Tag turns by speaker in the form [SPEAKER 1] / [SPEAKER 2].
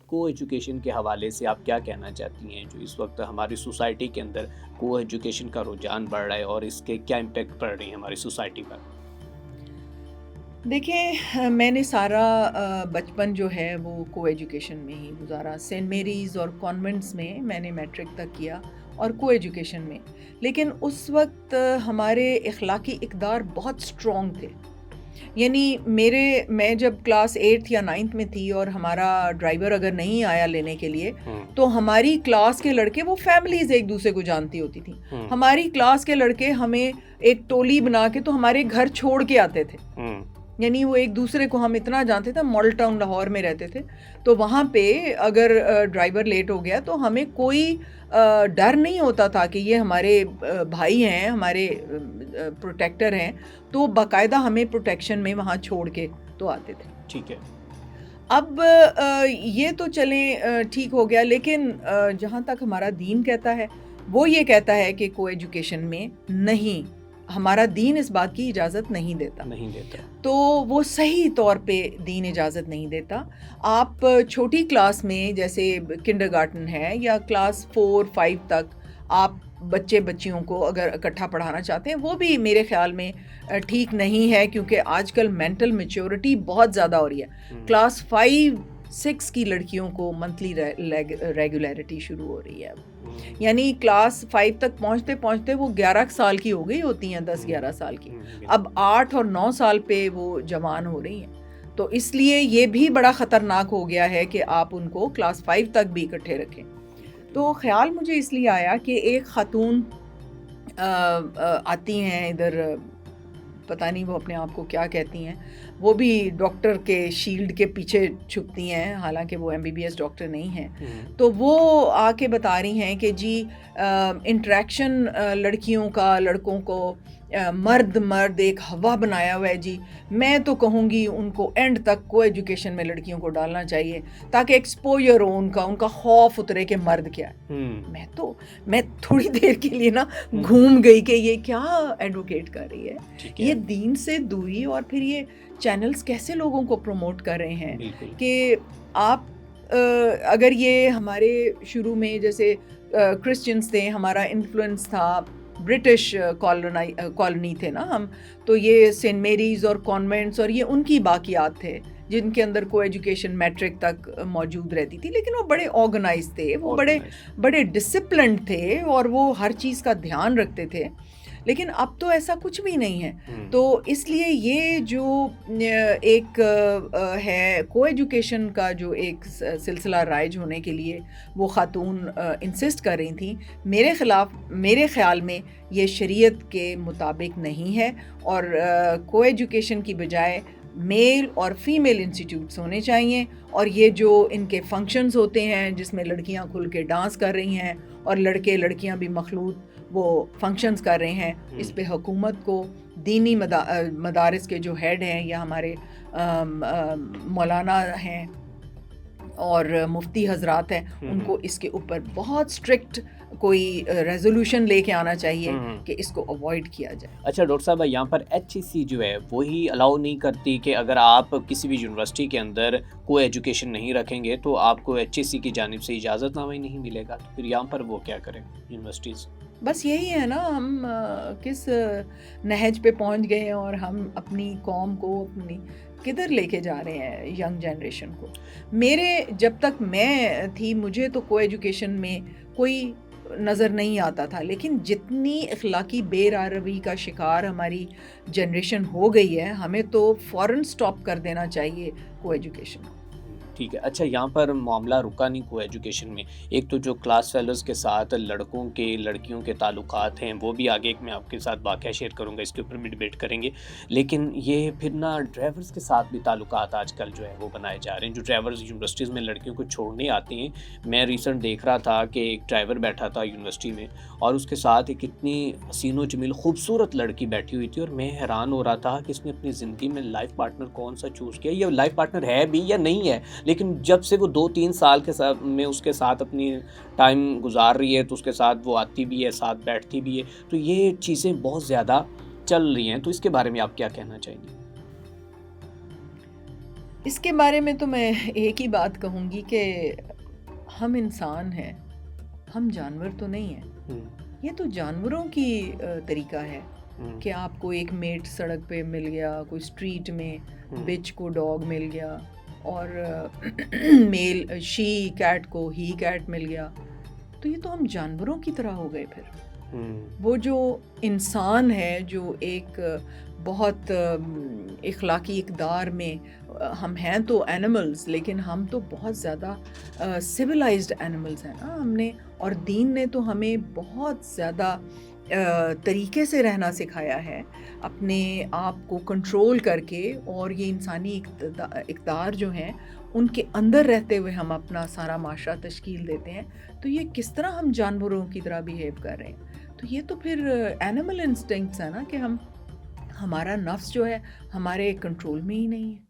[SPEAKER 1] کو ایجوکیشن کے حوالے سے آپ کیا کہنا چاہتی ہیں جو اس وقت ہماری سوسائٹی کے اندر کو ایجوکیشن کا رجحان بڑھ رہا ہے اور اس کے کیا امپیکٹ پڑ رہی ہیں ہماری سوسائٹی پر؟
[SPEAKER 2] دیکھیں، میں نے سارا بچپن جو ہے وہ کو ایجوکیشن میں ہی گزارا. سینٹ میریز اور کانوینٹس میں نے میٹرک تک کیا اور کو ایجوکیشن میں. لیکن اس وقت ہمارے اخلاقی اقدار بہت اسٹرانگ تھے. یعنی میں جب کلاس 8 یا 9 میں تھی اور ہمارا ڈرائیور اگر نہیں آیا لینے کے لیے تو ہماری کلاس کے لڑکے، وہ فیملیز ایک دوسرے کو جانتی ہوتی تھیں، ہماری کلاس کے لڑکے ہمیں ایک ٹولی بنا کے تو ہمارے گھر چھوڑ کے آتے تھے. یعنی وہ ایک دوسرے کو ہم اتنا جانتے تھے. ماڈل ٹاؤن لاہور میں رہتے تھے تو وہاں پہ اگر ڈرائیور لیٹ ہو گیا تو ہمیں کوئی ڈر نہیں ہوتا تھا کہ یہ ہمارے بھائی ہیں، ہمارے پروٹیکٹر ہیں، تو باقاعدہ ہمیں پروٹیکشن میں وہاں چھوڑ کے تو آتے تھے.
[SPEAKER 1] ٹھیک ہے.
[SPEAKER 2] اب یہ تو چلیں ٹھیک ہو گیا، لیکن جہاں تک ہمارا دین کہتا ہے وہ یہ کہتا ہے کہ کو ایجوکیشن میں نہیں، ہمارا دین اس بات کی اجازت نہیں دیتا. تو وہ صحیح طور پہ دین اجازت نہیں دیتا. آپ چھوٹی کلاس میں جیسے کنڈر گارٹن ہے یا کلاس 4-5 تک آپ بچیوں کو اگر اکٹھا پڑھانا چاہتے ہیں وہ بھی میرے خیال میں ٹھیک نہیں ہے، کیونکہ آج کل مینٹل میچورٹی بہت زیادہ ہو رہی ہے. کلاس 5-6 کی لڑکیوں کو منتھلی ریگولیرٹی شروع ہو رہی ہے. یعنی کلاس 5 تک پہنچتے پہنچتے وہ 11 سال کی ہو گئی ہوتی ہیں، 10-11 سال کی. اب 8 اور 9 سال پہ وہ جوان ہو رہی ہیں. تو اس لیے یہ بھی بڑا خطرناک ہو گیا ہے کہ آپ ان کو کلاس 5 تک بھی اکٹھے رکھیں. تو خیال مجھے اس لیے آیا کہ ایک خاتون آتی ہیں ادھر، پتہ نہیں وہ اپنے آپ کو کیا کہتی ہیں، وہ بھی ڈاکٹر کے شیلڈ کے پیچھے چھپتی ہیں، حالانکہ وہ MBBS ڈاکٹر نہیں ہیں. تو وہ آ کے بتا رہی ہیں کہ جی انٹریکشن لڑکیوں کا لڑکوں کو مرد ایک ہوا بنایا ہوا ہے جی. میں تو کہوں گی ان کو اینڈ تک کو ایجوکیشن میں لڑکیوں کو ڈالنا چاہیے تاکہ ایکسپوجر ہو، ان کا خوف اترے کہ مرد کیا ہے. میں تھوڑی دیر کے لیے نا گھوم گئی کہ یہ کیا ایڈوکیٹ کر رہی ہے، یہ دین سے دوری، اور پھر یہ چینلز کیسے لوگوں کو پروموٹ کر رہے ہیں کہ آپ اگر یہ ہمارے شروع میں جیسے کرسچنس تھے، ہمارا انفلوئنس تھا، برٹش کالونی تھے نا ہم، تو یہ سینٹ میریز اور کانوینٹس اور یہ ان کی باقیات تھے جن کے اندر کو ایجوکیشن میٹرک تک موجود رہتی تھی. لیکن وہ بڑے آرگنائز تھے، وہ بڑے ڈسپلنڈ تھے اور وہ ہر چیز کا دھیان رکھتے تھے. لیکن اب تو ایسا کچھ بھی نہیں ہے. تو اس لیے یہ جو ایک ہے کو ایجوکیشن کا جو ایک سلسلہ رائج ہونے کے لیے وہ خاتون انسسٹ کر رہی تھیں، میرے خیال میں یہ شریعت کے مطابق نہیں ہے. اور کو ایجوکیشن کی بجائے میل اور فیمیل انسٹیٹیوٹس ہونے چاہیے. اور یہ جو ان کے فنکشنز ہوتے ہیں جس میں لڑکیاں کھل کے ڈانس کر رہی ہیں اور لڑکے لڑکیاں بھی مخلوط وہ فنکشنز کر رہے ہیں، اس پہ حکومت کو، دینی مدارس کے جو ہیڈ ہیں یا ہمارے مولانا ہیں اور مفتی حضرات ہیں، ان کو اس کے اوپر بہت اسٹرکٹ کوئی ریزولوشن لے کے آنا چاہیے کہ اس کو اوائڈ کیا جائے.
[SPEAKER 1] اچھا ڈاکٹر صاحب، یہاں پر HEC جو ہے وہی الاؤ نہیں کرتی کہ اگر آپ کسی بھی یونیورسٹی کے اندر کوئی ایجوکیشن نہیں رکھیں گے تو آپ کو HEC کی جانب سے اجازت نامہ ہی نہیں ملے گا. تو پھر یہاں پر وہ کیا کریں یونیورسٹیز؟
[SPEAKER 2] بس یہی ہے نا، ہم کس نہج پہ پہنچ گئے ہیں اور ہم اپنی قوم کو اپنی کدھر لے کے جا رہے ہیں ینگ جنریشن کو. جب تک میں تھی مجھے تو کو ایجوکیشن میں کوئی نظر نہیں آتا تھا. لیکن جتنی اخلاقی بے روی کا شکار ہماری جنریشن ہو گئی ہے، ہمیں تو فوراً سٹاپ کر دینا چاہیے کو ایجوکیشن.
[SPEAKER 1] ٹھیک ہے. اچھا، یہاں پر معاملہ رکا نہیں کو ایجوکیشن میں. ایک تو جو کلاس فیلوز کے ساتھ لڑکیوں کے تعلقات ہیں وہ بھی آگے میں آپ کے ساتھ واقعہ شیئر کروں گا، اس کے اوپر بھی ڈیبیٹ کریں گے. لیکن یہ پھر نا ڈرائیورز کے ساتھ بھی تعلقات آج کل جو ہے وہ بنائے جا رہے ہیں. جو ڈرائیورز یونیورسٹیز میں لڑکیوں کو چھوڑنے آتے ہیں، میں ریسنٹ دیکھ رہا تھا کہ ایک ڈرائیور بیٹھا تھا یونیورسٹی میں اور اس کے ساتھ ایک اتنی حسین و جمیل خوبصورت لڑکی بیٹھی ہوئی تھی، اور میں حیران ہو رہا تھا کہ اس نے اپنی زندگی میں لائف پارٹنر کون سا چوز کیا، یا لائف پارٹنر ہے بھی یا نہیں ہے. لیکن جب سے وہ 2-3 سال کے ساتھ میں اس کے ساتھ اپنی ٹائم گزار رہی ہے تو اس کے ساتھ وہ آتی بھی ہے، ساتھ بیٹھتی بھی ہے. تو یہ چیزیں بہت زیادہ چل رہی ہیں. تو اس کے بارے میں آپ کیا کہنا چاہیں گے؟
[SPEAKER 2] اس کے بارے میں تو میں ایک ہی بات کہوں گی کہ ہم انسان ہیں، ہم جانور تو نہیں ہیں.
[SPEAKER 1] ہوں،
[SPEAKER 2] یہ تو جانوروں کی طریقہ ہے
[SPEAKER 1] ہوں،
[SPEAKER 2] کہ آپ کو ایک میٹ سڑک پہ مل گیا، کوئی اسٹریٹ میں
[SPEAKER 1] ہوں،
[SPEAKER 2] بچ کو ڈاگ مل گیا، اور میل شی کیٹ کو ہی کیٹ مل گیا. تو یہ تو ہم جانوروں کی طرح ہو گئے پھر.
[SPEAKER 1] ہوں،
[SPEAKER 2] وہ جو انسان ہے جو ایک بہت اخلاقی اقدار میں، ہم ہیں تو اینیملز لیکن ہم تو بہت زیادہ سویلائزڈ اینیملز ہیں نا. ہم نے، اور دین نے تو ہمیں بہت زیادہ طریقے سے رہنا سکھایا ہے، اپنے آپ کو کنٹرول کر کے. اور یہ انسانی اقدار جو ہیں ان کے اندر رہتے ہوئے ہم اپنا سارا معاشرہ تشکیل دیتے ہیں. تو یہ کس طرح ہم جانوروں کی طرح بیہیو کر رہے ہیں؟ تو یہ تو پھر اینیمل انسٹنکٹس ہے نا، کہ ہمارا نفس جو ہے ہمارے کنٹرول میں ہی نہیں ہے.